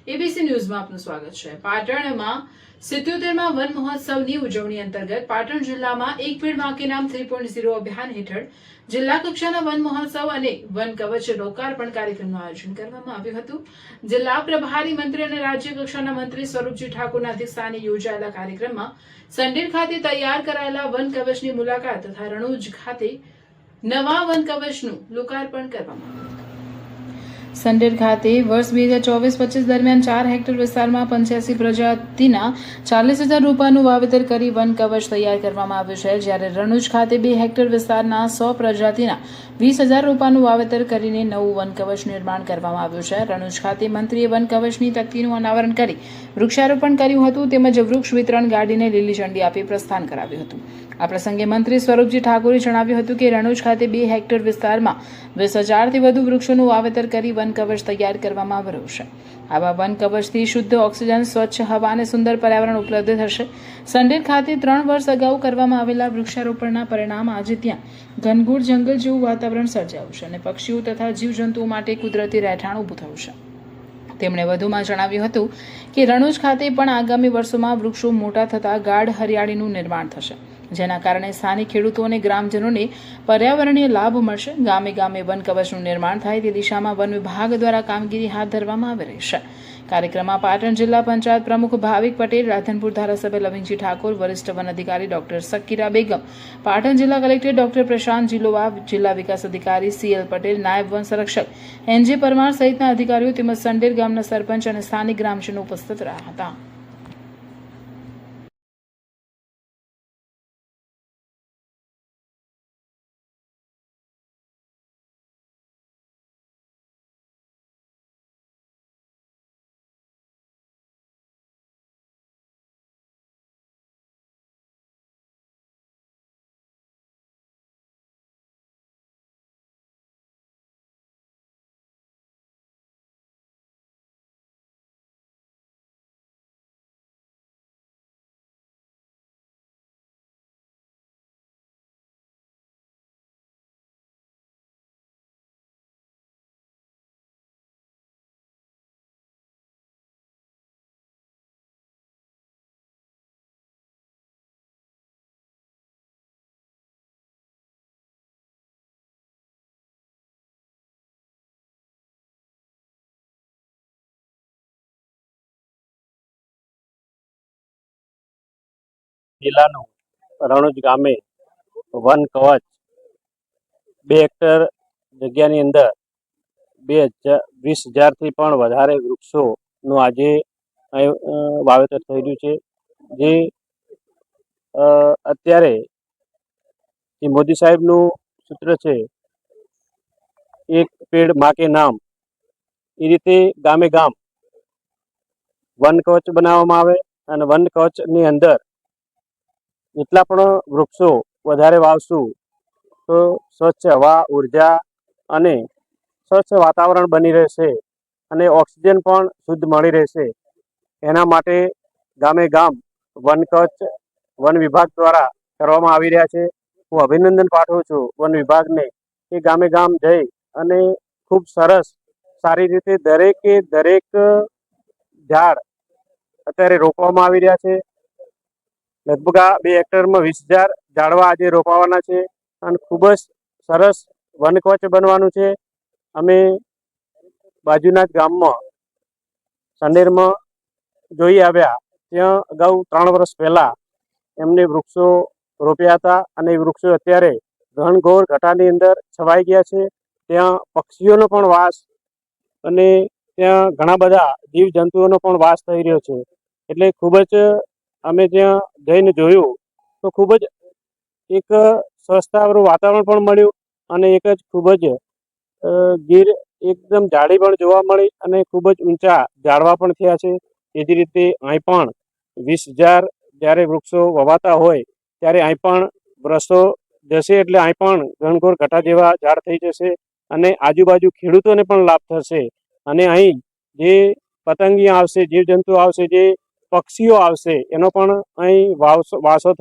ABC ન્યૂઝમાં આપનું સ્વાગત છે। પાટણમાં 77માં વન મહોત્સવની ઉજવણી અંતર્ગત પાટણ જિલ્લામાં એક પેડ માં કે નામ 3.0 અભિયાન હેઠળ જિલ્લા કક્ષાના વન મહોત્સવ અને વન કવચ લોકાર્પણ કાર્યક્રમનું આયોજન કરવામાં આવ્યું હતું। જિલ્લા પ્રભારી મંત્રી અને રાજ્ય કક્ષાના મંત્રી સ્વરૂપજી ઠાકોરના અધ્યક્ષસ્થાને યોજાયેલા કાર્યક્રમમાં સંડેર ખાતે તૈયાર કરાયેલા વન કવચની મુલાકાત તથા રણુજ ખાતે નવા વન કવચનું લોકાર્પણ કરવામાં આવ્યું। સંડેર ખાતે વર્ષ 2024-25 દરમિયાન 4 હેક્ટર વિસ્તારમાં 85 પ્રજાતિના 40,000 રોપાનું વાવેતર કરી વન કવચ તૈયાર કરવામાં આવ્યું છે, જ્યારે રણુજ ખાતે 2 હેક્ટર વિસ્તારના 100 પ્રજાતિના 20,000 રોપાનું વાવેતર કરીને નવું વન કવચ નિર્માણ કરવામાં આવ્યું છે। રણુજ ખાતે મંત્રીએ વન કવચની તકતીનું અનાવરણ કરી વૃક્ષારોપણ કર્યું હતું તેમજ વૃક્ષ વિતરણ ગાડીને લીલી ઝંડી આપી પ્રસ્થાન કરાવ્યું હતું। આ પ્રસંગે મંત્રી સ્વરૂપજી ઠાકોરે જણાવ્યું હતું કે રણુજ ખાતે 2 હેક્ટર વિસ્તારમાં 20,000થી વધુ વૃક્ષોનું વાવેતર કરી વન કવચ તૈયાર કરવામાં આવ્યું છે। આવા વન કવચથી શુદ્ધ ઓક્સિજન, સ્વચ્છ હવા અને સુંદર પર્યાવરણ ઉપલબ્ધ થશે। સંડેર ખાતે 3 વર્ષ અગાઉ કરવામાં આવેલા વૃક્ષારોપણના પરિણામ આજે ત્યાં ઘનઘોર જંગલ જેવું વાતાવરણ સર્જાયું છે અને પક્ષીઓ તથા જીવજંતુઓ માટે કુદરતી રહેઠાણ ઊભું થયું છે। તેમણે વધુમાં જણાવ્યું હતું કે રણુજ ખાતે પણ આગામી વર્ષોમાં વૃક્ષો મોટા થતા ગાઢ હરિયાળીનું નિર્માણ થશે, જેના કારણે સ્થાનિક ખેડૂતો અને ગ્રામજનોને પર્યાવરણીય લાભ મળશે। ગામે ગામે વન કવચનું નિર્માણ થાય તે દિશામાં વન વિભાગ દ્વારા કામગીરી હાથ ધરવામાં આવી રહી છે। કાર્યક્રમમાં પાટણ જિલ્લા પંચાયત પ્રમુખ ભાવિક પટેલ, રાધનપુર ધારાસભ્ય લવિંગજી ઠાકોર, વરિષ્ઠ વન અધિકારી ડોક્ટર સકીરા બેગમ, પાટણ જિલ્લા કલેક્ટર ડોક્ટર પ્રશાંત જીલોવા, જિલ્લા વિકાસ અધિકારી CL પટેલ, નાયબ વન સંરક્ષક NJ પરમાર સહિતના અધિકારીઓ તેમજ સંડેર ગામના સરપંચ અને સ્થાનિક ગ્રામજનો ઉપસ્થિત રહ્યા હતા। જિલ્લાનું રણુજ ગામે વન કવચ 2 હેક્ટર જગ્યાની અંદર 20,000થી પણ વધારે વૃક્ષોનું આજે વાવેતર થઈ રહ્યું છે। જે અત્યારે જે મોદી સાહેબનું સૂત્ર છે એક પેડ માં કે નામ, એ રીતે ગામે ગામ વન કવચ બનાવવામાં આવે અને વન કવચની અંદર જેટલા પણ વૃક્ષો વધારે વાવશું તો સ્વચ્છ હવા, ઉર્જા અને સ્વચ્છ વાતાવરણ બની રહેશે અને ઓક્સિજન પણ શુદ્ધ મળી રહેશે। એના માટે ગામે ગામ વન કવચ વન વિભાગ દ્વારા કરવામાં આવી રહ્યા છે। હું અભિનંદન પાઠવું છું વન વિભાગને કે ગામે ગામ જઈ અને ખૂબ સરસ સારી રીતે દરેકે દરેક ઝાડ અત્યારે રોપવામાં આવી રહ્યા છે। લગભગ આ 2 હેક્ટરમાં 20,000 ઝાડવા આજે રોપાવાના છે અને ખૂબ જ સરસ વન કવચ બનવાનું છે। અમે બાજુના જ ગામમાં સંડેરમાં જોઈ આવ્યા, ત્યાં અગાઉ 3 વર્ષ પહેલાં એમને વૃક્ષો રોપ્યા હતા અને એ વૃક્ષો અત્યારે ઘનઘોર ઘટાની અંદર છવાઈ ગયા છે। ત્યાં પક્ષીઓનો પણ વાસ અને ત્યાં ઘણા બધા જીવજંતુઓનો પણ વાસ થઈ રહ્યો છે। એટલે ખૂબ જ અમે ત્યાં જઈને જોયું તો ખૂબ જ એક સ્વચ્છતાવાળું વાતાવરણ પણ મળ્યું અને એક જ ખૂબ જ ગીર એકદમ જાડી પણ જોવા મળી અને ખૂબ જ ઊંચા ઝાડવા પણ થયા છે। એ જ રીતે અહીં પણ 20,000 જ્યારે વૃક્ષો વવાતા હોય ત્યારે અહીં પણ વર્ષો જશે એટલે અહીં પણ ઘનઘોર ઘટા જેવા ઝાડ થઈ જશે અને આજુબાજુ ખેડૂતોને પણ લાભ થશે અને અહીં જે પતંગિયા આવશે, જીવજંતુ આવશે, જે પક્ષીઓ આવશે, એનો પણ અહીં વાસો